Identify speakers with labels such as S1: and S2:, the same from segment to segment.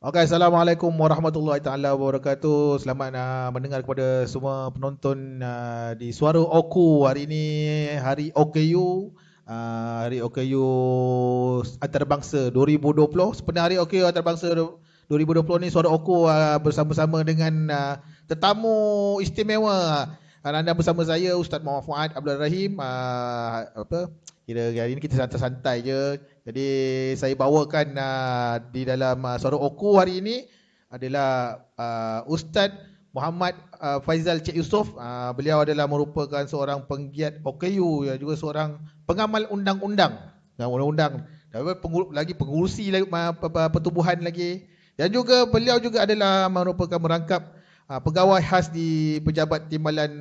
S1: Okay, Assalamualaikum warahmatullahi taala wabarakatuh. Selamat mendengar kepada semua penonton di Suara Oku hari ini, hari OKU, hari OKU Antarabangsa 2020. Sebenarnya hari OKU Antarabangsa 2020 ni Suara Oku bersama-sama dengan tetamu istimewa. Anda bersama saya Ustaz Muhammad Fuad Abdul Rahim. Kira hari ini kita santai-santai je. Jadi saya bawakan di dalam Suara Oku hari ini adalah Ustaz Muhammad Faizal Cik Yusof. Beliau adalah merupakan seorang penggiat OKU, juga seorang pengamal undang-undang. Undang-undang. Lagi pengurusi pertubuhan lagi. Dan juga beliau juga adalah merupakan merangkap pegawai khas di Pejabat Timbalan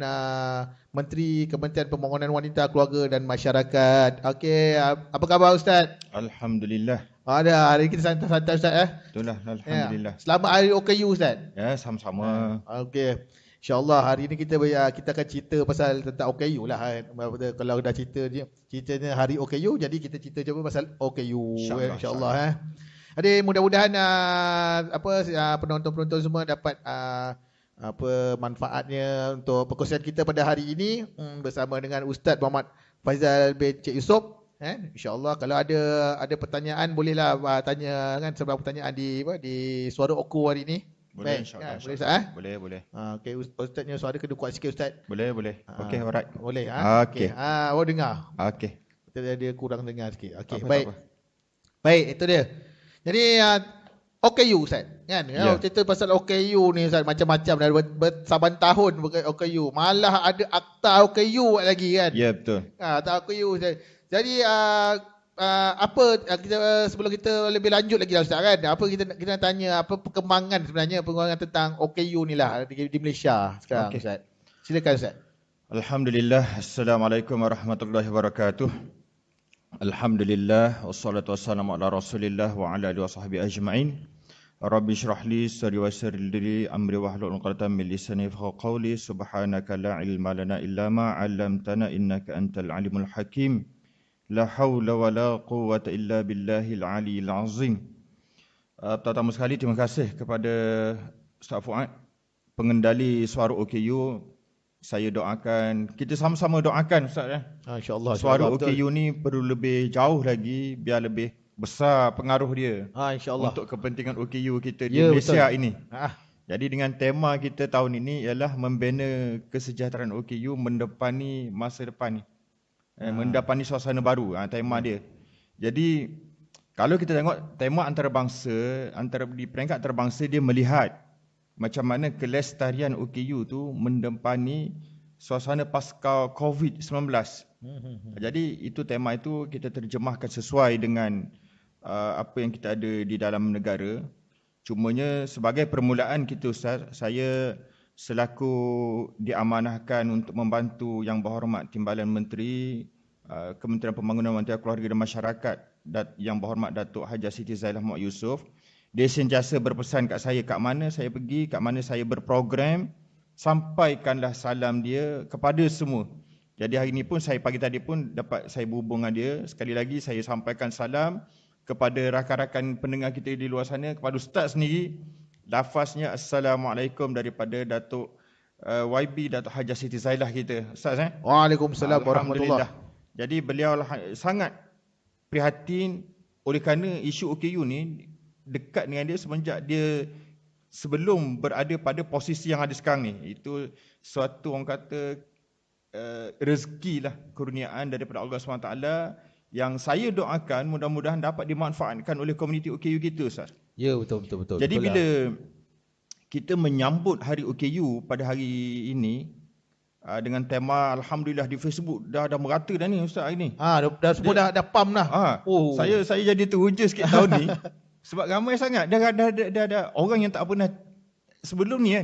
S1: Menteri Kementerian Pembangunan Wanita, Keluarga dan Masyarakat. Okey, apa khabar Ustaz?
S2: Alhamdulillah.
S1: Ada, hari kita santai-santai Ustaz
S2: Itulah, alhamdulillah.
S1: Ya. Selamat hari OKU Ustaz.
S2: Ya, sama-sama.
S1: Okey. InsyaAllah hari ini kita akan cerita pasal tentang OKU lah. Kalau dah ceritanya hari OKU, jadi kita cerita coba pasal OKU. InsyaAllah. Jadi mudah-mudahan penonton-penonton semua dapat manfaatnya untuk perkongsian kita pada hari ini bersama dengan Ustaz Muhammad Faizal bin Cik Yusof. InsyaAllah kalau ada pertanyaan bolehlah tanya kan, sebab pertanyaan di Suara Oku hari ini.
S2: Boleh, insyaAllah.
S1: Boleh Ustaz?
S2: Boleh.
S1: Okey, Ustaznya suara kena kuat sikit Ustaz.
S2: Boleh. Okey, alright.
S1: Boleh
S2: Okey.
S1: Oh dengar.
S2: Okey.
S1: Dia kurang dengar sikit. Okey,
S2: Tak
S1: baik.
S2: apa.
S1: Baik, itu dia. Jadi OKU Ustaz kan?
S2: Ya.
S1: Cerita pasal OKU ni Ustaz macam-macam dah bersaban tahun OKU. Malah ada akta OKU lagi kan?
S2: Ya, betul.
S1: Akta OKU Ustaz. Jadi kita sebelum kita lebih lanjut lagi Ustaz kan? Kita nak tanya apa perkembangan tentang OKU ni lah di Malaysia sekarang Ustaz. Silakan Ustaz.
S2: Alhamdulillah. Assalamualaikum warahmatullahi wabarakatuh. Alhamdulillah. Wassalatu wassalamu ala rasulillah wa ala alihi wa sahbihi ajma'in. Rabbi syrah li sadri wa yassir li amri wahlul 'uqdatam min lisani yafqahu qawli. Subhanaka la ilma lana illa ma 'allamtana innaka antal alimul hakim. La haula wa la quwwata illa billahil aliyyil azim. Pertama sekali terima kasih kepada Ustaz Fuad, pengendali Suara OKU. Saya doakan, kita sama-sama doakan Ustaz
S1: InsyaAllah.
S2: Suara OKU ni perlu lebih jauh lagi biar lebih besar pengaruh dia.
S1: InsyaAllah.
S2: Untuk kepentingan OKU kita di Malaysia
S1: betul.
S2: ini. Jadi dengan tema kita tahun ini ialah membina kesejahteraan OKU mendepani masa depan ni. Mendepani suasana baru, tema dia. Jadi kalau kita tengok tema antarabangsa, di peringkat antarabangsa dia melihat macam mana kelestarian OKU tu mendepani suasana pasca COVID-19. Jadi itu tema itu kita terjemahkan sesuai dengan apa yang kita ada di dalam negara. Cumanya sebagai permulaan kita Ustaz, saya selaku diamanahkan untuk membantu Yang Berhormat Timbalan Menteri Kementerian Pembangunan Wanita, Keluarga dan Masyarakat, Yang Berhormat Datuk Hajah Siti Zailah Muhammad Yusof. Dia sentiasa berpesan kat saya, kat mana saya pergi, kat mana saya berprogram, sampaikanlah salam dia kepada semua. Jadi hari ini pun pagi tadi pun dapat saya berhubung dengan dia. Sekali lagi saya sampaikan salam kepada rakan-rakan pendengar kita di luar sana, kepada Ustaz sendiri. Lafaznya Assalamualaikum daripada Datuk YB, Datuk Hajah Siti Zailah kita. Ustaz
S1: Waalaikumsalam warahmatullahi.
S2: Jadi beliau sangat prihatin oleh kerana isu OKU ni dekat dengan dia semenjak dia sebelum berada pada posisi yang ada sekarang ni. Itu suatu orang kata rezeki lah, kurniaan daripada Allah SWT yang saya doakan mudah-mudahan dapat dimanfaatkan oleh komuniti OKU kita Ustaz.
S1: Ya, betul.
S2: Jadi betul bila kita menyambut hari OKU pada hari ini dengan tema alhamdulillah di Facebook dah merata dah ni Ustaz hari ni.
S1: Dah semua dah pam dah.
S2: Saya jadi teruja sikit tahun ni. Sebab ramai sangat dah ada orang yang tak pernah sebelum ni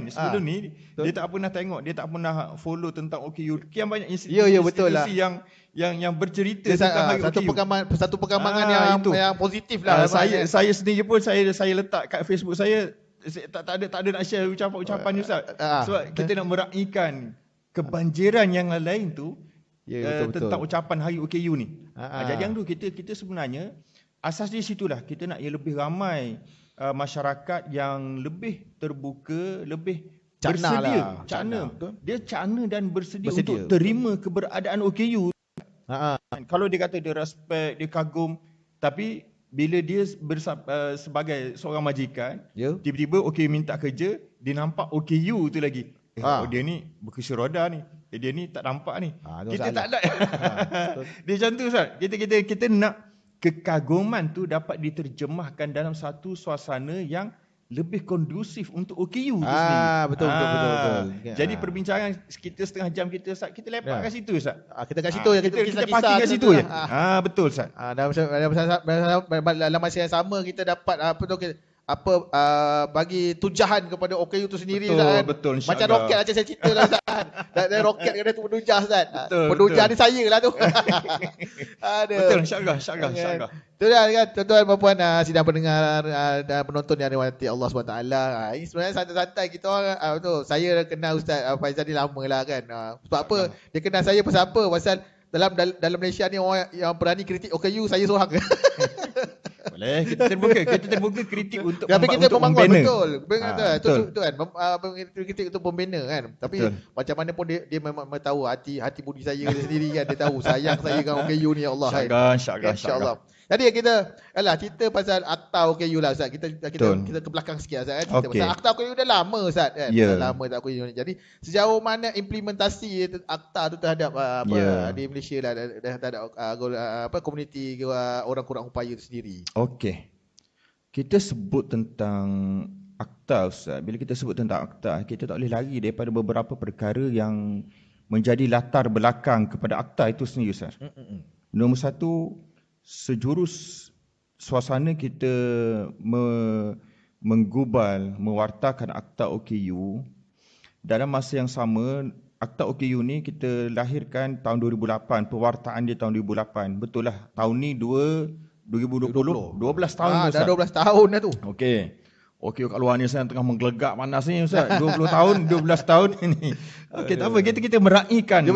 S2: dia tak pernah tengok, dia tak pernah follow tentang OKU. Kian banyak institusi yang bercerita tentang hari OKU.
S1: Satu perkembangan yang positif lah.
S2: Saya sendiri pun saya letak kat Facebook saya tak ada nak share ucapan Ustaz. Sebab kita nak meraihkan kebanjiran yang lain tu tentang ucapan hari OKU ni. Jadi yang tu kita sebenarnya asas di situlah kita nak yang lebih ramai masyarakat yang lebih terbuka, lebih
S1: Cakna
S2: bersedia.
S1: lah.
S2: Cakna.
S1: Betul.
S2: Dia cakna dan bersedia
S1: Bersedia.
S2: untuk terima keberadaan OKU.
S1: Ha.
S2: Kalau dia kata dia respect, dia kagum, tapi bila dia sebagai seorang majikan,
S1: Ya.
S2: tiba-tiba OKU minta kerja, dia nampak OKU tu lagi. Dia ni berkursi roda ni. Dia ni tak nampak ni.
S1: Tu
S2: Kita
S1: masalah.
S2: tak ada. Dia macam tu Ustaz. Kita nak kekaguman tu dapat diterjemahkan dalam satu suasana yang lebih kondusif untuk OKU tu sendiri.
S1: Betul.
S2: Jadi perbincangan kita setengah jam kita Ustaz, kita lepak kat situ Ustaz.
S1: Kita kat situ
S2: kita parking kat situ je. Betul Ustaz.
S1: Dalam masa yang sama kita dapat bagi tujahan kepada OKU tu sendiri.
S2: Betul,
S1: macam roket macam saya cerita lah Ustaz. Dan roket kena tu penujah Ustaz.
S2: Penujah
S1: ni saya lah tu.
S2: Betul, insyaAllah.
S1: Itu dah kan tuan-tuan dan puan sidang pendengar dan penonton yang dirahmati Allah SWT. Ini sebenarnya santai-santai kita orang betul. Saya kenal Ustaz Faizal ni lama lah kan. Sebab apa? Dia kenal saya pasal apa? Pasal dalam Malaysia ni orang yang berani kritik OKU saya seorang.
S2: Boleh, kita terbuka kritik untuk
S1: tapi kita membangun
S2: membina.
S1: Betul kan. Kritik untuk pembina kan. Tapi macam mana pun dia memang tahu hati budi saya sendiri kan. Dia tahu sayang saya dengan OKU ni, ya Allah. InsyaAllah. Jadi kita cerita pasal akta OKU lah Ustaz. Kita ke belakang sikit Ustaz kan. Cerita pasal akta OKU dah lama Ustaz kan. Dah lama tak OKU ni. Jadi sejauh mana implementasi akta tu terhadap di Malaysia lah, terhadap komuniti orang kurang upaya tu sendiri.
S2: Okey. Kita sebut tentang akta Ustaz. Bila kita sebut tentang akta, kita tak boleh lari daripada beberapa perkara yang menjadi latar belakang kepada akta itu sendiri Ustaz. Nombor satu, sejurus suasana kita menggubal, mewartakan akta OKU. Dalam masa yang sama, akta OKU ni kita lahirkan tahun 2008, pewartaan dia tahun 2008. Betul lah, tahun ni 2020, 12 tahun Ustaz.
S1: Dah 12 tahun dah tu.
S2: Okey. OKU kat luar ni Ustaz tengah menggelegak panas ni Ustaz. 20 tahun, 12 tahun ni. Okey, tak apa, kita meraihkan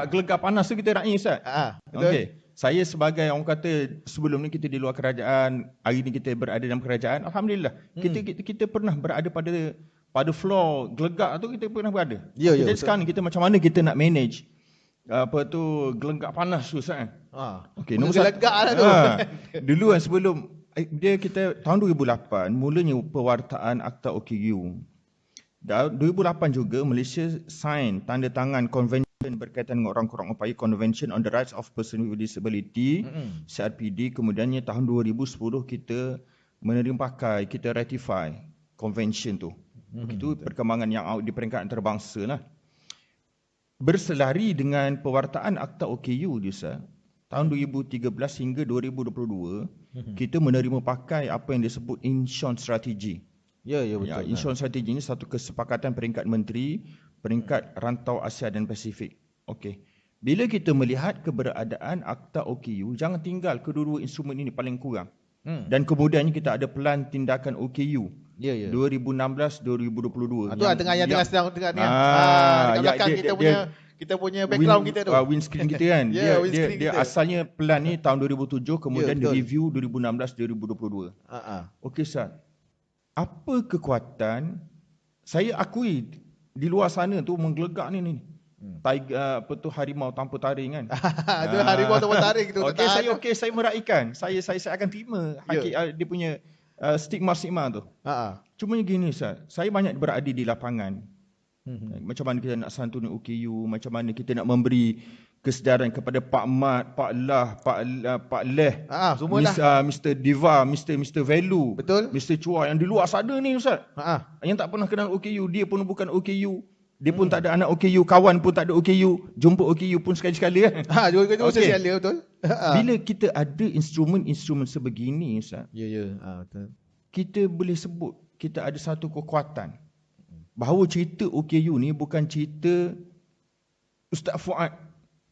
S2: gelegak panas tu, kita raih Ustaz. Okey. Saya sebagai orang kata sebelum ni kita di luar kerajaan, hari ni kita berada dalam kerajaan, alhamdulillah. Kita pernah berada pada floor gelegak tu, kita pernah berada. Jadi sekarang ni kita macam mana kita nak manage gelegak panas tu Ustaz. Okey, nombor
S1: gelegak lah tu.
S2: Dulu kan sebelum kita tahun 2008 mulanya pewartaan akta OKU. 2008 juga Malaysia sign tanda tangan konvensi berkaitan dengan orang kurang upaya, Convention on the Rights of Persons with Disability, CRPD. Kemudiannya tahun 2010 kita menerima pakai, kita ratify convention tu. Itu perkembangan yang di peringkat antarabangsa lah. Berselari dengan pewartaan akta OKU Ustaz, tahun 2013 hingga 2022 kita menerima pakai apa yang disebut Incheon Strategy.
S1: Ya betul.
S2: Incheon Strategy ini satu kesepakatan peringkat menteri, peringkat rantau Asia dan Pasifik. Okey. Bila kita melihat keberadaan akta OKU, jangan tinggal kedua-dua instrumen ini paling kurang. Dan kemudiannya kita ada pelan tindakan OKU. 2016-2022.
S1: Itu tengah sedang dekat ni. Belakang kita punya background kita tu.
S2: Windscreen kita kan. Dia asalnya pelan ni tahun 2007, kemudian direview 2016-2022. Okey Ustaz. Apa kekuatan, saya akui di luar sana tu menggelegak ni. Tiger, harimau tanpa taring kan.
S1: Itu harimau tanpa taring tu.
S2: Saya meraihkan. Saya akan terima dia punya stigma tu. Cuma gini Ustaz, saya banyak berada di lapangan. Macam mana kita nak santuni OKU, macam mana kita nak memberi kesedaran kepada Pak Mat, Pak Lah, Pak Leh, semualah. Mr. Diva, Mr. Value,
S1: betul,
S2: Mr. Chua yang di luar sana ni Ustaz. Yang tak pernah kenal OKU, dia pun bukan OKU. Dia pun tak ada anak OKU, kawan pun tak ada OKU, jumpa OKU pun sekali-sekali kan.
S1: Jumpa OKU sekali betul.
S2: Bila kita ada instrumen-instrumen sebegini Ustaz.
S1: Betul.
S2: Kita boleh sebut kita ada satu kekuatan. Bahawa cerita OKU ni bukan cerita Ustaz Fuad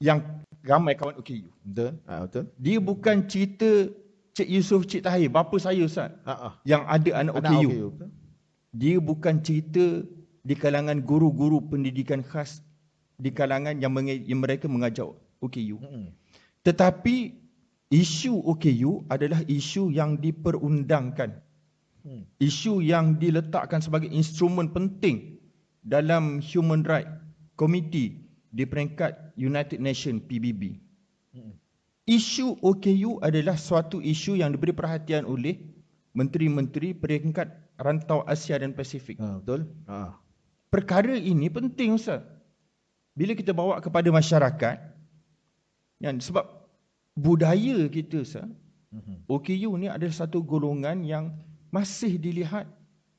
S2: yang ramai kawan OKU.
S1: Betul.
S2: Dia bukan cerita Cik Yusof, Cik Tahir, bapa saya Ustaz, yang ada anak OKU. Dia bukan cerita di kalangan guru-guru pendidikan khas, di kalangan yang mereka mengajar OKU. Tetapi isu OKU adalah isu yang diperundangkan. Isu yang diletakkan sebagai instrumen penting dalam Human Rights Committee di peringkat United Nations PBB. Isu OKU adalah suatu isu yang diberi perhatian oleh menteri-menteri peringkat rantau Asia dan Pasifik.
S1: Betul.
S2: Perkara ini penting, Ustaz. Bila kita bawa kepada masyarakat, sebab budaya kita, Ustaz, OKU ni adalah satu golongan yang masih dilihat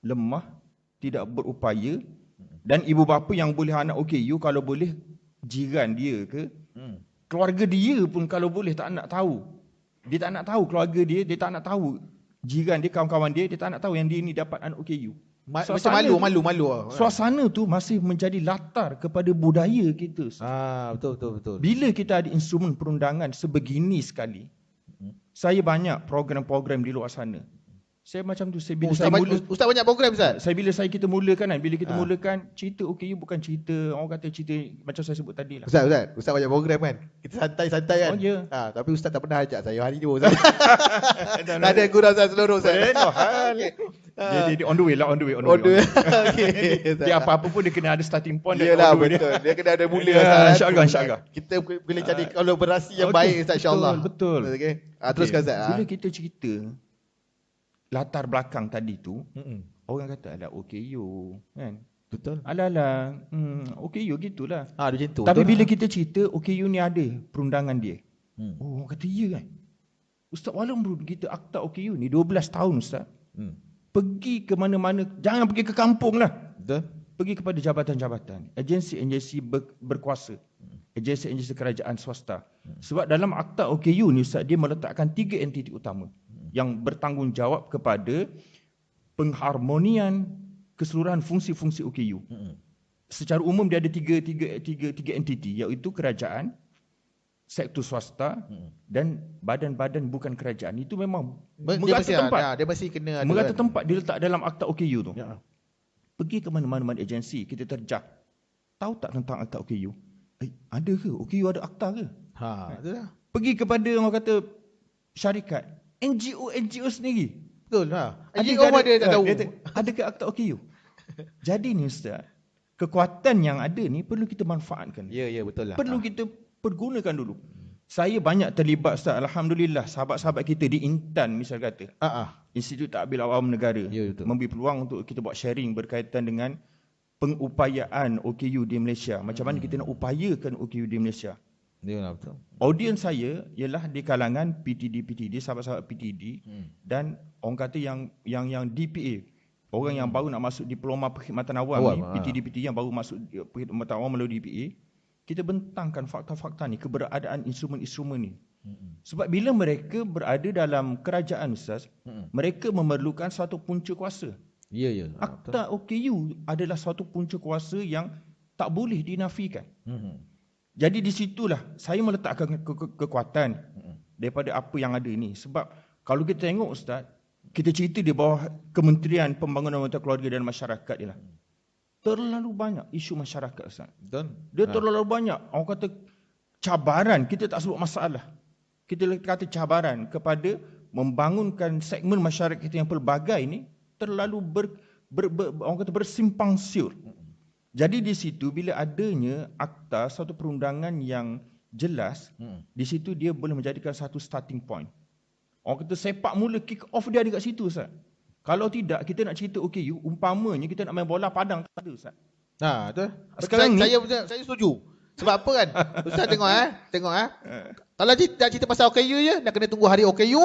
S2: lemah, tidak berupaya, dan ibu bapa yang boleh anak OKU kalau boleh jiran dia ke, keluarga dia pun kalau boleh tak nak tahu. Dia tak nak tahu keluarga dia tak nak tahu jiran dia, kawan-kawan dia tak nak tahu yang dia ni dapat anak OKU.
S1: Macam malu.
S2: Suasana tu masih menjadi latar kepada budaya kita.
S1: Betul.
S2: Bila kita ada instrumen perundangan sebegini sekali, saya banyak program-program di luar sana. Saya macam tu,
S1: Ustaz banyak program, Ustaz?
S2: Bila kita mulakan mulakan, cerita OKU bukan cerita, orang kata cerita macam saya sebut tadi lah.
S1: Ustaz banyak program kan? Kita santai-santai kan?
S2: Ya.
S1: Tapi Ustaz tak pernah ajak saya hari ni, Ustaz. Tak ada gurau saya seluruh, Ustaz.
S2: Dia on the way.
S1: Okay.
S2: Dia apa-apa pun dia kena ada starting point.
S1: Yelah, betul. Dia kena ada mula.
S2: InsyaAllah.
S1: Kita boleh cari kolaborasi yang baik, Ustaz, insyaAllah.
S2: Betul.
S1: Okay. Teruskan, Ustaz.
S2: Bila kita cerita latar belakang tadi tu, orang kata alah OKU kan.
S1: Betul.
S2: Alah OKU gitulah.
S1: Macam tu.
S2: Tapi bila kita cerita OKU ni ada perundangan dia. Orang kata ya kan. Ustaz, walaupun kita akta OKU ni 12 tahun, Ustaz. Pergi ke mana-mana, jangan pergi ke kampung lah.
S1: Betul.
S2: Pergi kepada jabatan-jabatan, agensi-agensi berkuasa, agensi-agensi kerajaan swasta. Sebab dalam akta OKU ni, Ustaz, dia meletakkan 3 entiti utama yang bertanggungjawab kepada pengharmonian keseluruhan fungsi-fungsi OKU. Secara umum dia ada tiga entiti, iaitu kerajaan, sektor swasta dan badan-badan bukan kerajaan. Itu memang merata tempat.
S1: Dia mesti kena ada.
S2: Merata tempat diletak dalam akta OKU tu. Pergi ke mana-mana agensi, kita terjah. Tahu tak tentang akta OKU? Ada ke? OKU ada akta ke?
S1: Itulah.
S2: Pergi kepada orang kata syarikat, NGO sendiri.
S1: Betul NGO pun ada tak tahu.
S2: Ada ke akta OKU? Jadi ni, Ustaz, kekuatan yang ada ni perlu kita manfaatkan.
S1: Ya, betul lah.
S2: Perlu kita pergunakan dulu. Saya banyak terlibat, Ustaz, alhamdulillah, sahabat-sahabat kita di Intan misal kata. Institut Takbil Awam Negara memberi peluang untuk kita buat sharing berkaitan dengan pengupayaan OKU di Malaysia. Macam mana kita nak upayakan OKU di Malaysia.
S1: Ya, betul.
S2: Audiens saya ialah di kalangan PTD, sahabat-sahabat PTD dan orang kata yang DPA. Orang yang baru nak masuk diploma perkhidmatan awam ni, PTD yang baru masuk perkhidmatan awam melalui DPA. Kita bentangkan fakta-fakta ni, keberadaan instrumen-instrumen ni. Sebab bila mereka berada dalam kerajaan, Ustaz, mereka memerlukan suatu punca kuasa.
S1: Ya.
S2: Akta OKU adalah suatu punca kuasa yang tak boleh dinafikan. Jadi di situlah saya meletakkan kekuatan daripada apa yang ada ni. Sebab kalau kita tengok, Ustaz, kita cerita di bawah Kementerian Pembangunan Wanita Keluarga dan Masyarakat ni lah. Terlalu banyak isu masyarakat, Ustaz. Dia terlalu banyak. Orang kata cabaran, kita tak sebut masalah. Kita kata cabaran kepada membangunkan segmen masyarakat kita yang pelbagai ni terlalu orang kata bersimpang siur. Jadi di situ bila adanya akta, satu perundangan yang jelas, di situ dia boleh menjadikan satu starting point. Orang kata sepak mula, kick off dia ada kat situ, Ustaz. Kalau tidak, kita nak cerita OKU, umpamanya kita nak main bola padang, tak ada, Ustaz.
S1: Betul.
S2: Sekarang
S1: saya setuju. Sebab apa kan? Ustaz tengok Kalau nak cerita pasal OKU je, nak kena tunggu hari OKU.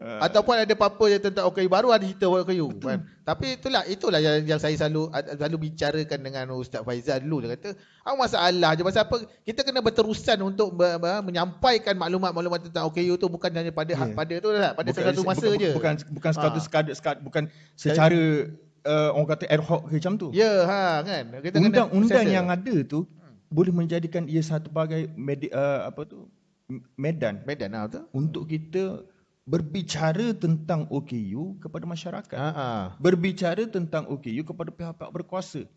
S1: Ataupun ada apa-apa yang tentang OKU baru ada cerita OKU kan. Tapi itulah yang saya selalu bicarakan dengan Ustaz Faizal dulu. Dia kata, masalah je pasal apa? Kita kena berterusan untuk menyampaikan maklumat-maklumat tentang OKU tu, bukan hanya pada pada tu lah, pada satu masa je.
S2: Bukan sekadar bukan secara orang kata ad hoc macam tu.
S1: Ya, kan.
S2: Undang-undang yang ada tu boleh menjadikan ia satu bagai medan
S1: betul.
S2: Untuk kita berbicara tentang OKU kepada masyarakat. Berbicara tentang OKU kepada pihak-pihak berkuasa.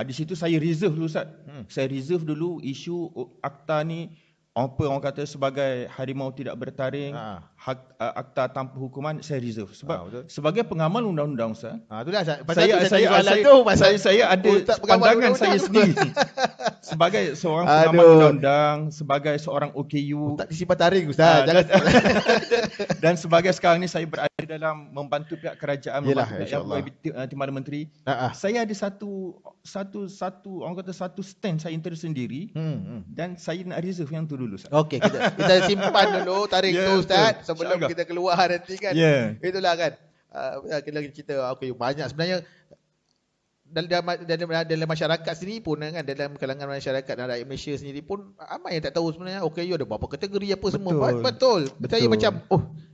S2: Di situ saya reserve dulu, Ustaz. Saya reserve dulu isu akta ni, apa orang kata sebagai harimau tidak bertaring, akta tanpa hukuman saya reserve. Sebab
S1: betul.
S2: sebagai pengamal undang-undang Ustaz,
S1: Itulah pasal tu saya soalan tu pasal
S2: saya ada
S1: Ustaz pengamal
S2: pandangan saya
S1: undang-undang.
S2: sendiri. Sebagai seorang pengamal undang-undang, sebagai seorang OKU,
S1: tak disimpan taring Ustaz. Jangan.
S2: Dan sebagai sekarang ni saya berada dalam membantu pihak kerajaan,
S1: Yelah,
S2: membantu pihak Timbalan Menteri. Saya ada satu orang kata satu stand saya interest sendiri. Dan saya nak reserve yang tu dulu Ustaz.
S1: Okey, kita simpan dulu tarik tu Ustaz sebelum kita keluar nanti kan. Itulah kan. Kita cerita okey banyak sebenarnya dalam masyarakat sendiri pun kan, dalam kalangan masyarakat dan rakyat Malaysia sendiri pun ramai yang tak tahu sebenarnya OKU ada berapa kategori apa semua. Betul. Saya macam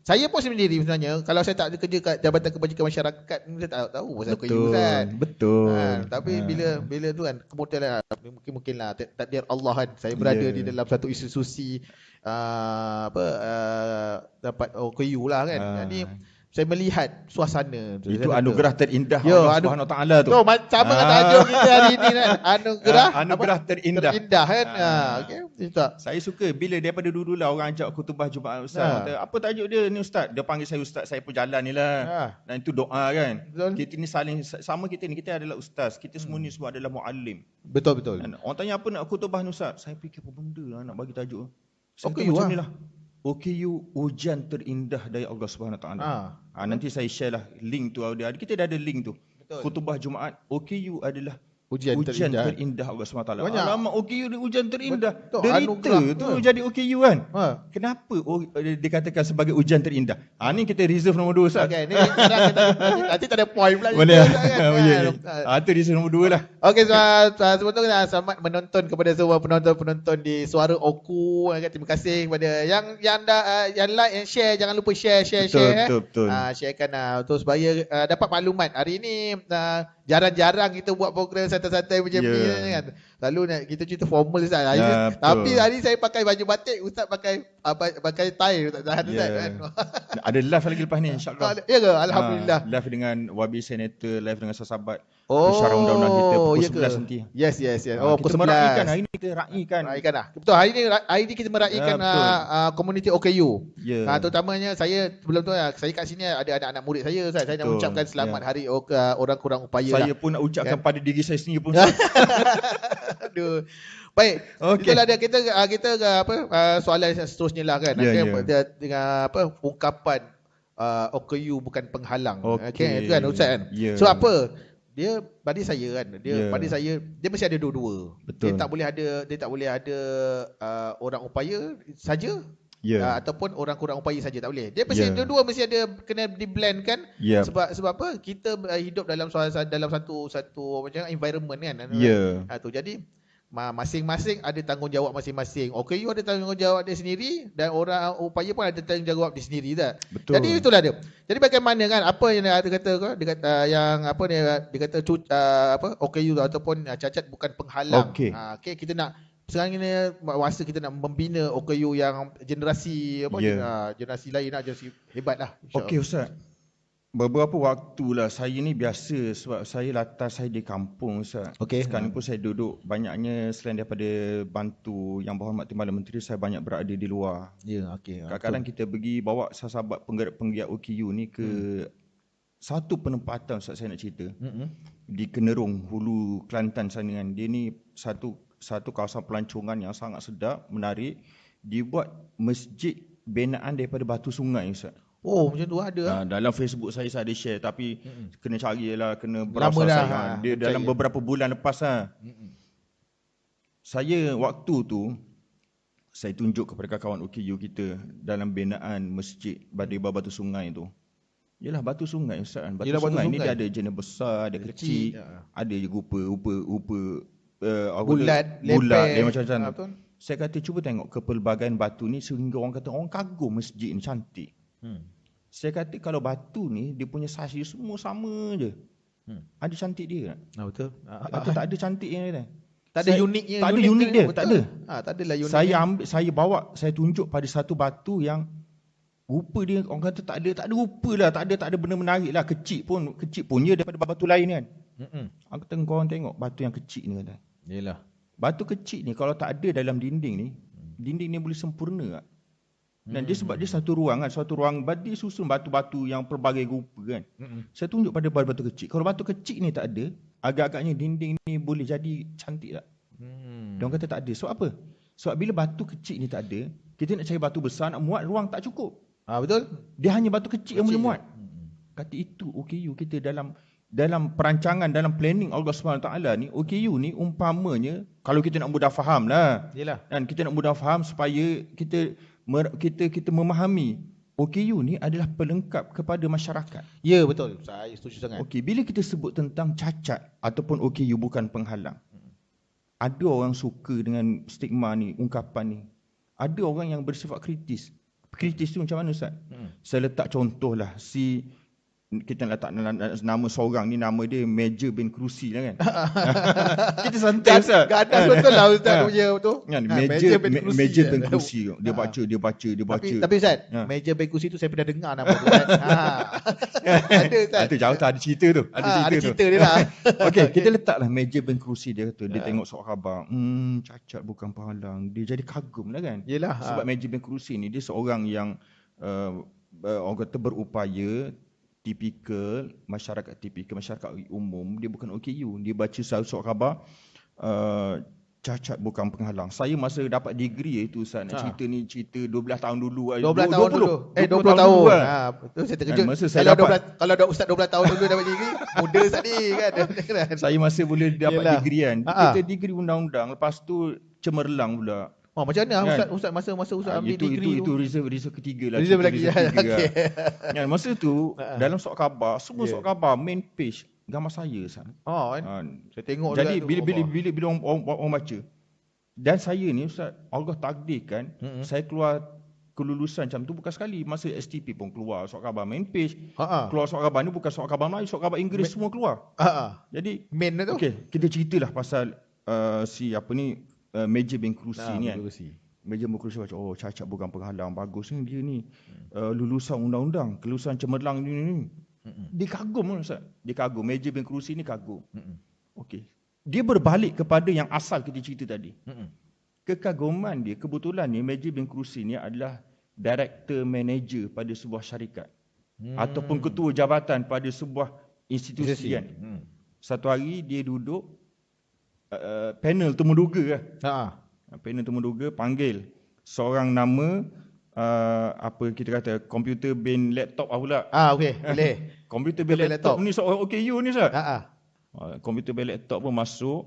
S1: saya pun sendiri sebenarnya kalau saya tak ada kerja kat Jabatan Kebajikan Masyarakat saya tak tahu pasal OKU kan. Tapi bila tu kan kemudian mungkinlah takdir Allah kan saya berada di dalam satu institusi dapat OKU lah kan. Jadi saya melihat suasana tu.
S2: Itu anugerah terindah Allah Subhanahu Wa Taala tu.
S1: Sama dengan tajuk kita hari ini kan.
S2: Anugerah terindah.
S1: Terindah kan. Okey.
S2: Saya suka bila daripada dulu lah orang ajak khutbah Jumaat Ustaz. Apa tajuk dia ni Ustaz? Dia panggil saya Ustaz, saya pun jalan ni lah. Dan itu doa kan. Kita ni saling sama, kita adalah ustaz. Kita semua ni semua adalah muallim.
S1: Betul.
S2: Dan orang tanya apa nak khutbah ni Ustaz? Saya fikir apa benda lah nak bagi tajuk. Saya
S1: OKU
S2: macam ni lah. OKU ujian terindah dari Allah Subhanahu Wa Taala. Nanti saya share lah link tu audio. Kita dah ada link tu. Khutbah Jumaat OKU adalah ujian terindah Allah SWT. Alamak OKU ni ujian terindah. Derita tu jadi OKU kan. Kenapa dikatakan sebagai ujian terindah? Ni kita reserve nombor 2 Ustaz.
S1: Okey, nanti tak ada point pula.
S2: Itu reserve nombor 2 lah.
S1: Okey, sebetulnya selamat menonton kepada semua penonton-penonton di Suara Oku. Terima kasih kepada yang like, yang share. Jangan lupa share.
S2: Betul.
S1: Sharekan untuk supaya dapat maklumat. Hari ini jarang-jarang kita buat program santai-santai macam ni kan. Selalu kita cerita formal Ustaz. Tapi hari saya pakai baju batik, Ustaz pakai tie Ustaz kan.
S2: Ada live lagi lepas ni insya-Allah.
S1: Ya ke? Alhamdulillah.
S2: Live dengan Wabi Senator, live dengan sahabat. Pensyarah undang-undang kita pukul 11 nanti.
S1: Yes.
S2: Kita meraihkan hari ni, kita raikan lah.
S1: Betul. Hari ni kita meraihkan komuniti OKU. Terutamanya saya sebelum tu saya kat sini ada anak-anak murid saya Ustaz. Saya nak ucapkan selamat hari orang kurang upaya.
S2: Saya pun nak ucapkan pada diri saya sendiri pun.
S1: Aduh. Baik. Itulah dia kita soalan seterusnya lah kan. Dengan ungkapan OKU bukan penghalang. Okey, itu kan Ustaz kan. So apa? Dia pada saya kan, dia mesti ada dua-dua. Dia tak boleh ada orang upaya saja. Ataupun orang kurang upaya saja, tak boleh. Dia mesti dua-dua mesti ada, kena di-blend kan. Sebab apa? Kita hidup dalam satu macam environment kan. Jadi masing-masing ada tanggungjawab masing-masing. OKU ada tanggungjawab dia sendiri dan orang upaya pun ada tanggungjawab dia sendiri tak. Jadi itulah dia. Jadi bagaimana kan apa yang dia kata yang apa dia kata OKU ataupun cacat bukan penghalang. Kita nak sekarang ni masa kita nak membina OKU yang generasi generasi lain lah, generasi hebat lah.
S2: Okey Ustaz. Beberapa waktu lah saya ni biasa sebab saya latar saya di kampung Ustaz. Sekarang pun saya duduk banyaknya selain daripada bantu Yang Berhormat Timbalan Menteri, saya banyak berada di luar. Kadang-kadang kita pergi bawa sahabat penggiat OKU ni ke satu penempatan Ustaz, saya nak cerita. Di Kenerung, Hulu Kelantan sana kan. Dia ni satu kawasan pelancongan yang sangat sedap, menarik. Dibuat masjid binaan daripada batu sungai Ustaz.
S1: Macam tu ada.
S2: Dalam Facebook saya ada share tapi kena carilah, kena browse saya. Dia dalam beberapa bulan lepas lah. Saya waktu tu saya tunjuk kepada kawan OKU kita dalam binaan masjid di bawah batu sungai tu. Yalah batu sungai Ustaz. Batu sungai ni dia ada jenis besar, ada kecil, ada je rupa
S1: bulat,
S2: macam-macam. Saya kata cuba tengok kepelbagaian batu ni sehingga orang kata orang kagum masjid ni cantik. Saya kata kalau batu ni dia punya saiz dia semua sama je. Ada cantik dia tak?
S1: Betul.
S2: Atau tak ada cantiknya dia.
S1: Tak ada uniknya.
S2: Tak ada unik dia, tak ada.
S1: Tak adalah unik.
S2: Saya bawa, saya tunjuk pada satu batu yang rupa dia orang kata tak ada rupa lah, tak ada benda menarik lah, kecil pun dia daripada batu lain kan. Aku kata korang tengok batu yang kecil ni kata.
S1: Yalah.
S2: Batu kecil ni kalau tak ada dalam dinding ni boleh sempurna tak? Dan dia sebab dia satu ruang kan, suatu ruang dia susun batu-batu yang pelbagai rupa kan. Saya tunjuk pada batu kecil. Kalau batu kecil ni tak ada, agak-agaknya dinding ni boleh jadi cantik tak? Dia orang kata tak ada. Sebab apa? Sebab bila batu kecil ni tak ada, kita nak cari batu besar, nak muat ruang tak cukup.
S1: Betul.
S2: Dia hanya batu kecil yang boleh muat. Kata itu OKU kita dalam perancangan, dalam planning Allah SWT ni, OKU ni umpamanya, kalau kita nak mudah faham lah.
S1: Yelah.
S2: Dan kita nak mudah faham supaya kita memahami OKU ni adalah pelengkap kepada masyarakat.
S1: Ya, betul. Saya setuju sangat.
S2: Okey, bila kita sebut tentang cacat ataupun OKU bukan penghalang, ada orang suka dengan stigma ni, ungkapan ni. Ada orang yang bersifat kritis. Kritis tu macam mana Ustaz? Saya letak contoh lah, kita letak nama seorang ni, nama dia Major bin Kerusi lah kan. Kita santai Ustaz.
S1: Ganas betul lah Ustaz punya tu.
S2: Kan, Major bin Kerusi. Dia baca.
S1: Tapi Ustaz, Major bin Kerusi tu saya pernah dengar nama tu kan. Ada Ustaz.
S2: Itu jauh tak ada cerita tu.
S1: Ada cerita dia lah.
S2: Okey, kita letaklah Major bin Kerusi, dia kata dia tengok surat khabar, cacat bukan penghalang. Dia jadi kagum lah kan.
S1: Yelah.
S2: Sebab Major bin Kerusi ni dia seorang yang orang kata berupaya, tipikal masyarakat umum. Dia bukan OKU. Dia baca surat khabar, cacat bukan penghalang. Saya masa dapat degree itu Ustaz, nak cerita ni cerita 12 tahun dulu.
S1: 20 tahun dulu. 20 tahun. Betul, saya terkejut.
S2: Masa saya
S1: kalau ada Ustaz 12 tahun dulu dapat degree, muda Ustaz ni kan.
S2: Saya masa boleh dapat degree kan. Kita degree undang-undang, lepas tu cemerlang pula.
S1: Macam mana Ustaz masa Ustaz ambil degree
S2: tu? Itu reason ketiga lah.
S1: Reason lagi.
S2: Okay. Kan, masa tu dalam surat khabar, semua surat khabar main page gambar saya Ustaz.
S1: Saya tengok
S2: jadi bila orang baca, dan saya ni Ustaz, Allah takdirkan saya keluar kelulusan macam tu bukan sekali. Masa STP pun keluar surat khabar main page. Keluar surat khabar ni bukan surat khabar Melayu, surat khabar Inggeris semua keluar. Jadi
S1: main tu.
S2: Okey, kita ceritalah pasal Major bin Kerusi ni kan. Major bin Kerusi baca, cacat bukan penghalang, bagus ni dia ni. Lulusan undang-undang, kelulusan cemerlang ni. Dia kagum Ustaz. Dia kagum. Major bin Kerusi ni kagum. Okey. Dia berbalik kepada yang asal kita cerita tadi. Kekaguman dia, kebetulan ni Major bin Kerusi ni adalah director manager pada sebuah syarikat. Ataupun ketua jabatan pada sebuah institusi kan. Satu hari dia duduk, panel temuduga lah. Panel temuduga panggil seorang nama kita kata komputer bin laptop pula.
S1: Okey, boleh.
S2: Komputer bin laptop ni seorang OKU ni Ustaz. Komputer bin laptop pun masuk.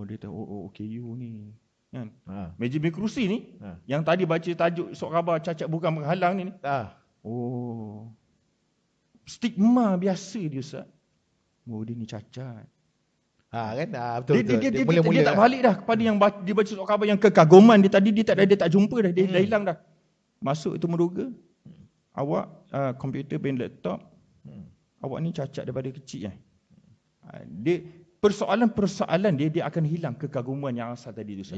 S2: Dia tahu OKU ni kan. Major bin Kerusi ni yang tadi baca tajuk surat khabar cacat bukan penghalang ni. Stigma biasa dia Ustaz. Dia ni cacat.
S1: Kan? Betul.
S2: Dia tak balik dah kepada yang dia baca surat khabar yang kekaguman dia tadi, dia tak jumpa dah, dia dah hilang dah. Masuk itu meruga. Awak komputer bin laptop, awak ni cacat daripada kecil kan. Dia persoalan dia akan hilang kekaguman yang asal tadi tu.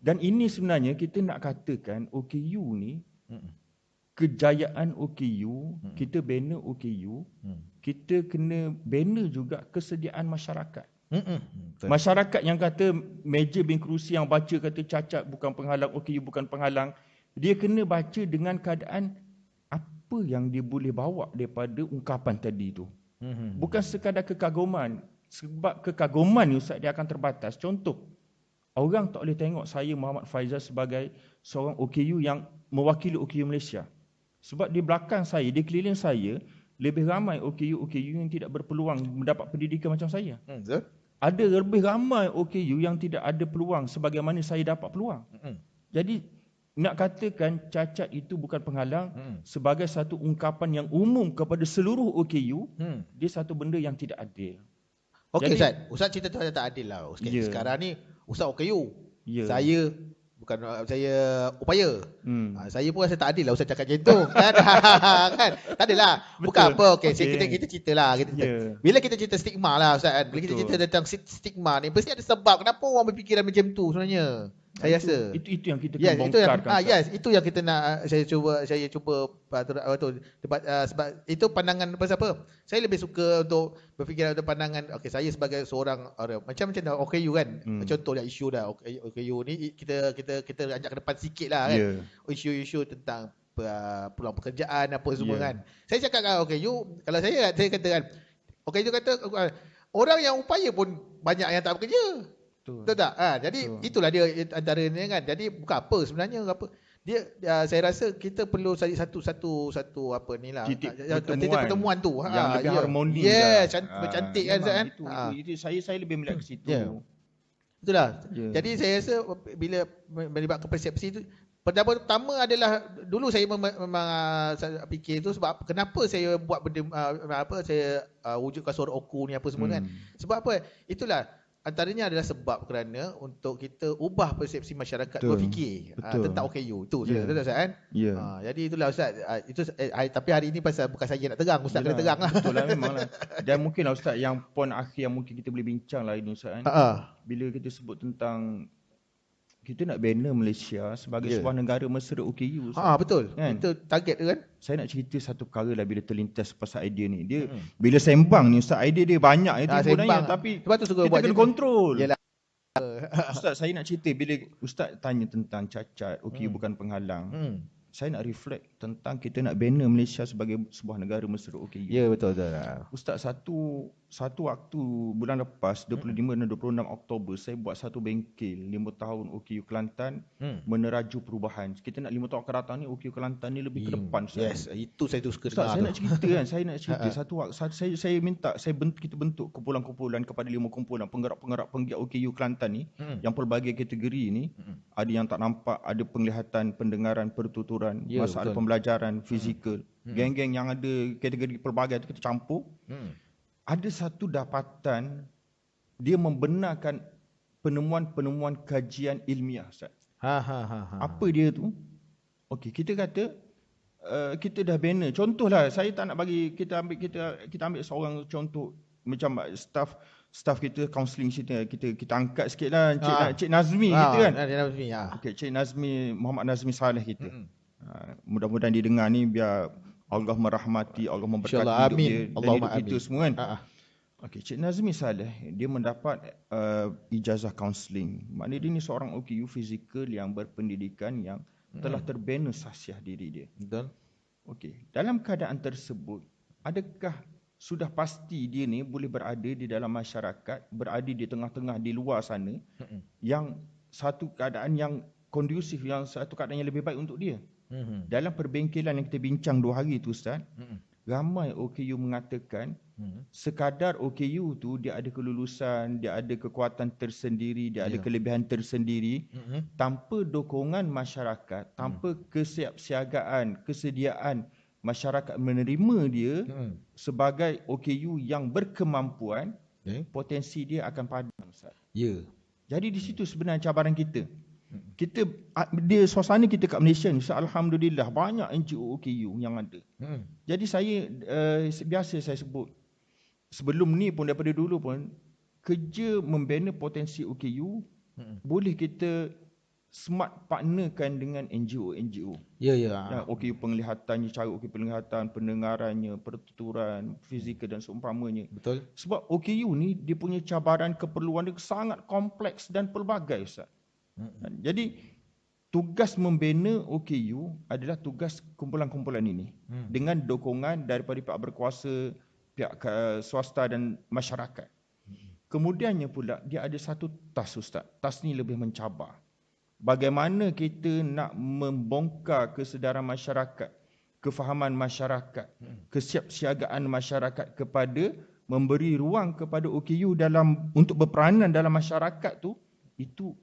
S2: Dan ini sebenarnya kita nak katakan OKU ni, kejayaan OKU, kita bina OKU, kita kena bina juga kesediaan masyarakat. Masyarakat yang kata Major bin Kerusi yang baca kata cacat bukan penghalang, OKU bukan penghalang, dia kena baca dengan keadaan apa yang dia boleh bawa daripada ungkapan tadi tu. Bukan sekadar kekaguman. Sebab kekaguman ni Ustaz, dia akan terbatas. Contoh, orang tak boleh tengok saya Muhammad Faizal sebagai seorang OKU yang mewakili OKU Malaysia. Sebab di belakang saya, di keliling saya, lebih ramai OKU yang tidak berpeluang mendapat pendidikan macam saya. Ada lebih ramai OKU yang tidak ada peluang sebagaimana saya dapat peluang. Jadi nak katakan cacat itu bukan penghalang sebagai satu ungkapan yang umum kepada seluruh OKU, dia satu benda yang tidak adil.
S1: Okey Ustaz cerita tu tak adil lah. Sekarang ni Ustaz OKU. Saya bukan saya upaya. Saya pun rasa tak adil lah Ustaz cakap macam tu. Kan? Tak adalah. Bukan apa. Okey, kita ceritalah. Bila kita cerita stigma lah Ustaz. Bila kita cerita tentang stigma ni, mesti ada sebab kenapa orang berfikiran macam tu sebenarnya. Saya rasa.
S2: Itu yang kita
S1: Yes,
S2: kena
S1: itu yang
S2: bongkarkan.
S1: yes, itu yang kita nak saya cuba debat sebab itu pandangan pasal apa? Saya lebih suka untuk berfikir untuk pandangan saya sebagai seorang orang macam dah OKU kan. Contoh dah isu dah OKU ni kita ajak ke depan sikit lah kan. Isu-isu tentang peluang pekerjaan apa semua kan. Saya cakap kan OKU, kalau saya katakan OKU kata orang yang upaya pun banyak yang tak bekerja. Betul tak? Jadi itulah dia antara ni kan. Jadi bukan apa sebenarnya apa. Saya rasa kita perlu cari satu apa ni lah.
S2: Titik
S1: pertemuan tu.
S2: Yang lebih harmoni.
S1: Yes, cantik kan Zat kan.
S2: Itu saya lebih melihat ke situ.
S1: Itulah. Jadi saya rasa bila melibatkan persepsi tu, pertama adalah dulu saya memang fikir tu sebab kenapa saya buat benda saya wujudkan suara Oku ni apa semua kan. Sebab apa? Itulah antaranya adalah sebab kerana untuk kita ubah persepsi masyarakat berfikir tentang OKU tu. Betul Ustaz kan? Jadi itulah Ustaz. Tapi hari ini bukan saya nak terang, Ustaz kena terang lah.
S2: Betul lah memanglah. Dan mungkinlah Ustaz yang poin akhir yang mungkin kita boleh bincang lah ini Ustaz kan. Bila kita sebut tentang kita nak bina Malaysia sebagai sebuah negara mesra OKU.
S1: Betul. Kan? Itu target tu kan.
S2: Saya nak cerita satu perkara lah bila terlintas pasal idea ni. Dia bila sembang ni Ustaz, idea dia banyak itu sebenarnya tapi
S1: sebab tu suka
S2: kita
S1: buat
S2: kena kontrol.
S1: Yalah.
S2: Ustaz, saya nak cerita bila Ustaz tanya tentang cacat, OKU bukan penghalang. Saya nak reflect tentang kita nak bina Malaysia sebagai sebuah negara mesra OKU.
S1: Ya, betul.
S2: Ustaz, satu waktu bulan lepas 25 dan 26 Oktober saya buat satu bengkel 5 tahun OKU Kelantan meneraju perubahan. Kita nak 5 tahun akan datang ni OKU Kelantan ni lebih ke depan.
S1: Yes, itu saya tu suka
S2: Ustaz, saya nak cerita kan. Saya nak cerita satu waktu saya minta kita bentuk kumpulan-kumpulan kepada 5 kumpulan penggerak penggiat OKU Kelantan ni yang pelbagai kategori ni. Ada yang tak nampak, ada penglihatan, pendengaran, pertuturan, masalah pembelajaran, fizikal. Geng-geng yang ada kategori pelbagai tu kita campur. Ada satu dapatan dia membenarkan penemuan-penemuan kajian ilmiah Ustaz. Apa dia tu? Okey, kita kata kita dah bina. Contohlah, saya tak nak bagi kita ambil seorang contoh macam staff kita counselling kita angkat sikitlah Cik Nazmi kita kan. Okey, Cik Nazmi, Muhammad Nazmi Saleh kita. Mudah-mudahan dia dengar ni biar Allah merahmati, Allah memberkati hidup dia dan hidup kita semua kan. Okey, Cik Nazmi Saleh dia mendapat ijazah kaunseling. Maknanya dia ni seorang OKU fizikal yang berpendidikan yang telah terbina sahsiah diri dia.
S1: Betul.
S2: Okey, dalam keadaan tersebut adakah sudah pasti dia ni boleh berada di dalam masyarakat, berada di tengah-tengah di luar sana yang satu keadaan yang kondusif, yang satu keadaan yang lebih baik untuk dia? Dalam perbengkelan yang kita bincang 2 hari tu Ustaz, ramai OKU mengatakan sekadar OKU tu dia ada kelulusan, dia ada kekuatan tersendiri, dia ada kelebihan tersendiri, tanpa dukungan masyarakat, tanpa kesiapsiagaan, kesediaan masyarakat menerima dia sebagai OKU yang berkemampuan, potensi dia akan padam Ustaz. Jadi di situ sebenarnya cabaran kita. Dia suasana kita kat Malaysia ni, alhamdulillah banyak NGO OKU yang ada. Jadi biasa saya sebut sebelum ni pun, daripada dulu pun, kerja membina potensi OKU boleh kita smart partnerkan dengan NGO. OKU penglihatannya, cara OKU penglihatan, pendengarannya, pertuturan, fizikal dan seumpamanya.
S1: Betul.
S2: Sebab OKU ni dia punya cabaran keperluan dia sangat kompleks dan pelbagai Ustaz. Jadi tugas membina OKU adalah tugas kumpulan-kumpulan ini dengan dukungan daripada pihak berkuasa, pihak swasta dan masyarakat. Kemudiannya pula dia ada satu task Ustaz. Task ni lebih mencabar. Bagaimana kita nak membongkar kesedaran masyarakat, kefahaman masyarakat, kesiapsiagaan masyarakat kepada memberi ruang kepada OKU untuk berperanan dalam masyarakat tu. Itu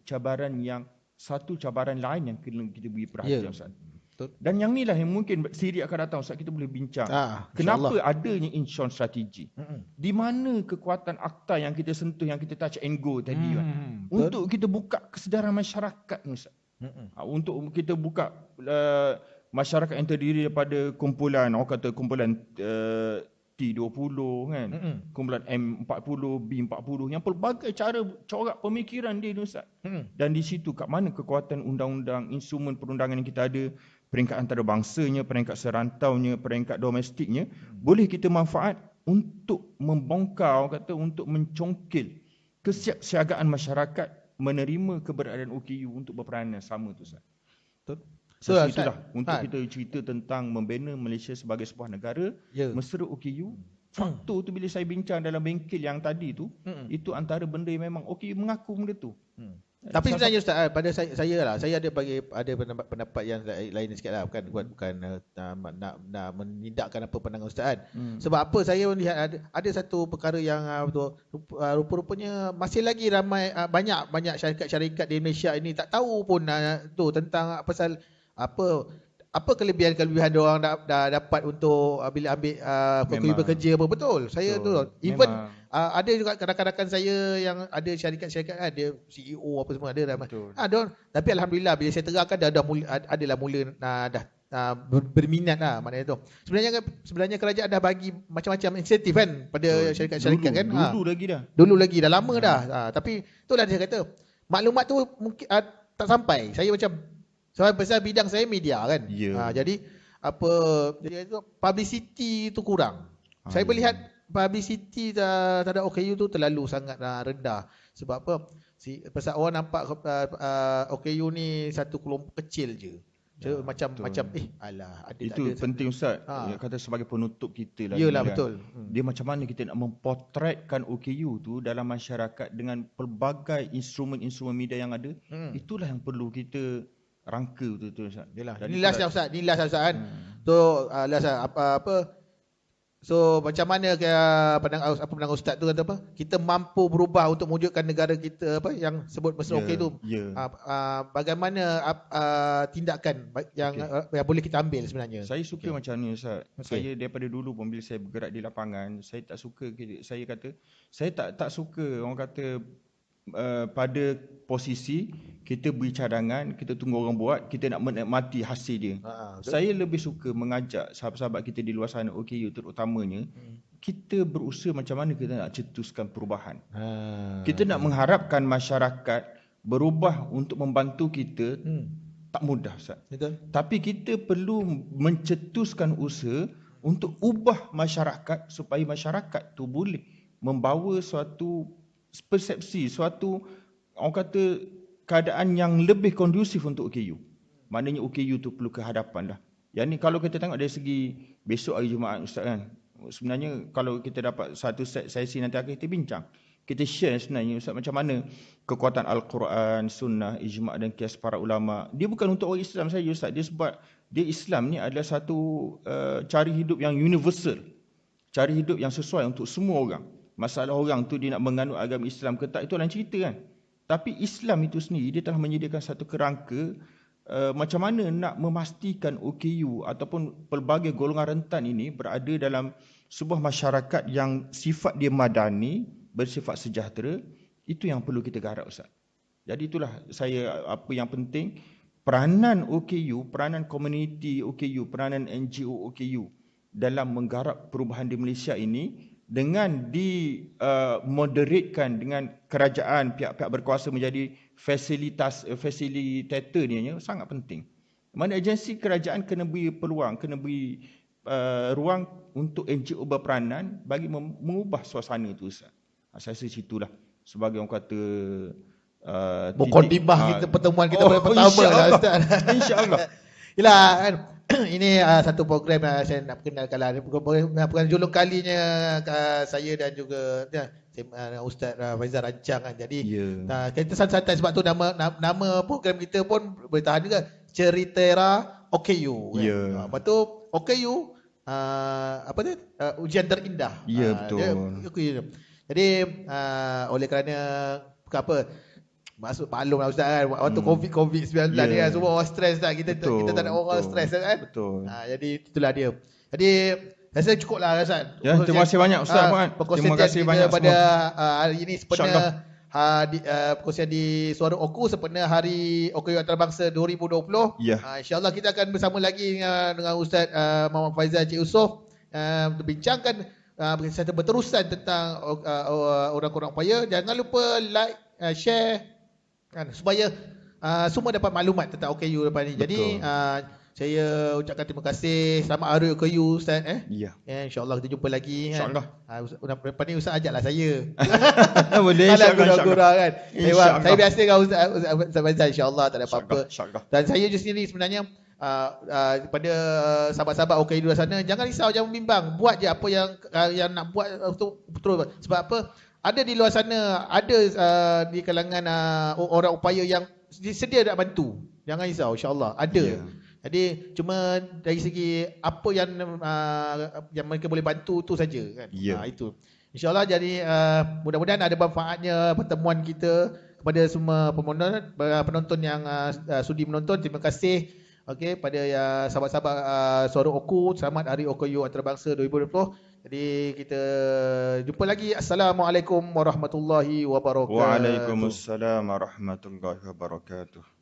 S2: satu cabaran lain yang kita beri perhatian Ustaz. Dan yang inilah yang mungkin siri akan datang Ustaz, kita boleh bincang. Kenapa adanya insurance strategi? Di mana kekuatan akta yang kita sentuh, yang kita touch and go tadi untuk kita buka kesedaran masyarakat Ustaz. Untuk kita buka masyarakat yang terdiri daripada kumpulan, orang kata kumpulan T20 kan, kumpulan M40, B40, yang pelbagai cara corak pemikiran dia ni Ustaz. Dan di situ kat mana kekuatan undang-undang, instrumen perundangan yang kita ada, peringkat antarabangsanya, peringkat serantaunya, peringkat domestiknya, boleh kita manfaat untuk membongkar, untuk mencongkil kesiapsiagaan masyarakat menerima keberadaan OKU untuk berperanan sama tu Ustaz.
S1: Betul.
S2: So, itulah untuk kita cerita tentang membina Malaysia sebagai sebuah negara, mesra OKU. Faktor tu bila saya bincang dalam bengkel yang tadi tu, itu antara benda yang memang OKU mengaku benda tu.
S1: Tapi sebenarnya Ustaz, pada saya ada pendapat yang lain sikit lah, bukan nak menindakkan apa pandangan Ustaz. Sebab apa saya melihat ada satu perkara yang rupa-rupanya masih lagi ramai banyak syarikat-syarikat di Malaysia ini tak tahu pun tu tentang pasal apa kelebihan-kelebihan dia orang dah dapat untuk bila ambil OKU bekerja apa. Betul. Saya tu even ada juga rakan-rakan saya yang ada syarikat-syarikat, ada CEO apa semua ada. Tapi alhamdulillah bila saya terangkan adalah mula dah berminat lah maknanya tu. Sebenarnya kerajaan dah bagi macam-macam insentif kan pada syarikat-syarikat kan. Dulu lagi dah lama dah. Tapi itulah dia kata maklumat tu mungkin tak sampai. Saya macam pasal bidang saya media kan. Jadi itu publicity tu kurang. Saya melihat publicity terhadap OKU tu terlalu sangat rendah. Sebab apa? Pasal orang nampak OKU ni satu kelompok kecil je. Macam alah ada
S2: itu ada penting Ustaz. Kata sebagai penutup kita lah.
S1: Yalah betul.
S2: Dia macam mana kita nak mempotretkan OKU tu dalam masyarakat dengan pelbagai instrumen-instrumen media yang ada. Itulah yang perlu kita rangka betul-betul Ustaz.
S1: Ini last Ustaz, kan. So So macam mana pandangan Ustaz tu kata apa? Kita mampu berubah untuk mewujudkan negara kita yang sebut mesra OKU tu. Bagaimana tindakan yang boleh kita ambil sebenarnya?
S2: Saya suka macam ni Ustaz. Saya daripada dulu pun bila saya bergerak di lapangan, saya tak suka saya tak suka orang kata pada posisi kita beri cadangan, kita tunggu orang buat, kita nak menikmati hasil dia. Saya lebih suka mengajak sahabat-sahabat kita di luar sana OKU terutamanya, kita berusaha macam mana kita nak cetuskan perubahan. Kita nak mengharapkan masyarakat berubah untuk membantu kita, tak mudah Ustaz. Tapi kita perlu mencetuskan usaha untuk ubah masyarakat supaya masyarakat tu boleh membawa suatu persepsi, suatu orang kata keadaan yang lebih kondusif untuk OKU. Maknanya OKU tu perlu kehadapan dah. Yang ni kalau kita tengok dari segi besok hari Jumaat Ustaz kan. Sebenarnya kalau kita dapat satu sesi nanti akan kita bincang. Kita share sebenarnya Ustaz macam mana kekuatan Al-Quran, Sunnah, Ijma' dan Qiyas para ulama. Dia bukan untuk orang Islam saja Ustaz. Dia sebab dia Islam ni adalah satu cara hidup yang universal. Cara hidup yang sesuai untuk semua orang. Masalah orang tu dia nak menganut agama Islam ke tak, itu lain cerita kan. Tapi Islam itu sendiri dia telah menyediakan satu kerangka macam mana nak memastikan OKU ataupun pelbagai golongan rentan ini berada dalam sebuah masyarakat yang sifat dia madani, bersifat sejahtera. Itu yang perlu kita garap Ustaz. Jadi itulah apa yang penting, peranan OKU, peranan komuniti OKU, peranan NGO OKU dalam menggarap perubahan di Malaysia ini dengan dimoderatekan dengan kerajaan, pihak-pihak berkuasa menjadi fasilitator dia sangat penting. Mana agensi kerajaan kena beri peluang, kena beri ruang untuk NGO berperanan bagi mengubah suasana itu Ustaz. Saya rasa situlah sebagai orang kata
S1: mukadimah kita pertemuan kita pada pertama lah Ustaz.
S2: InsyaAllah.
S1: Yalah kan. Ini satu program yang saya nak perkenalkan lah. Bukan julung kalinya saya dan juga Ustaz Faizal rancang kan. Jadi kita santai-santai sebab tu nama program kita pun boleh tahan juga. Ceritera OKU kan. Lepas tu OKU ujian terindah.
S2: Betul.
S1: Jadi oleh kerana masuk maklum lah Ustaz kan, waktu COVID-19 ni kan, semua orang stres tak, kita tak nak orang stres kan. Jadi itulah dia. Jadi saya rasa cukup lah Ustaz.
S2: Terima kasih banyak Ustaz Muhammad.
S1: Terima kasih banyak pada hari ini sempena perkongsian di Suara OKU sempena Hari OKU Antarabangsa 2020. InsyaAllah kita akan bersama lagi dengan Ustaz Muhammad Faizal Cik Yusof, bincangkan secara berterusan tentang orang-orang upaya. Jangan lupa like, share kan, supaya semua dapat maklumat tentang OKU lepas ni. Jadi saya ucapkan terima kasih. Selamat Hari OKU Ustaz.
S2: Ya.
S1: InsyaAllah kita jumpa lagi kan.
S2: InsyaAllah.
S1: Lepas ni Ustaz ajaklah saya.
S2: Boleh,
S1: Alah
S2: insyaAllah.
S1: gurau-gurau kan.
S2: InsyaAllah.
S1: Saya biasa dengan Ustaz Faizal, insyaAllah tak ada apa-apa.
S2: InsyaAllah.
S1: Dan saya je sendiri sebenarnya kepada sahabat-sahabat OKU di luar sana, jangan risau, jangan bimbang. Buat je apa yang nak buat betul. Sebab apa? Ada di luar sana, ada di kalangan orang upaya yang sedia nak bantu. Jangan risau, insyaAllah ada.
S2: Ya.
S1: Jadi cuma dari segi apa yang mereka boleh bantu tu saja kan.
S2: Ya.
S1: Itu. InsyaAllah jadi mudah-mudahan ada manfaatnya pertemuan kita kepada semua penonton yang sudi menonton. Terima kasih pada sahabat-sahabat Suara Oku. Selamat Hari OKU Antarabangsa 2020. Jadi kita jumpa lagi. Assalamualaikum warahmatullahi wabarakatuh.
S2: Waalaikumsalam warahmatullahi wabarakatuh.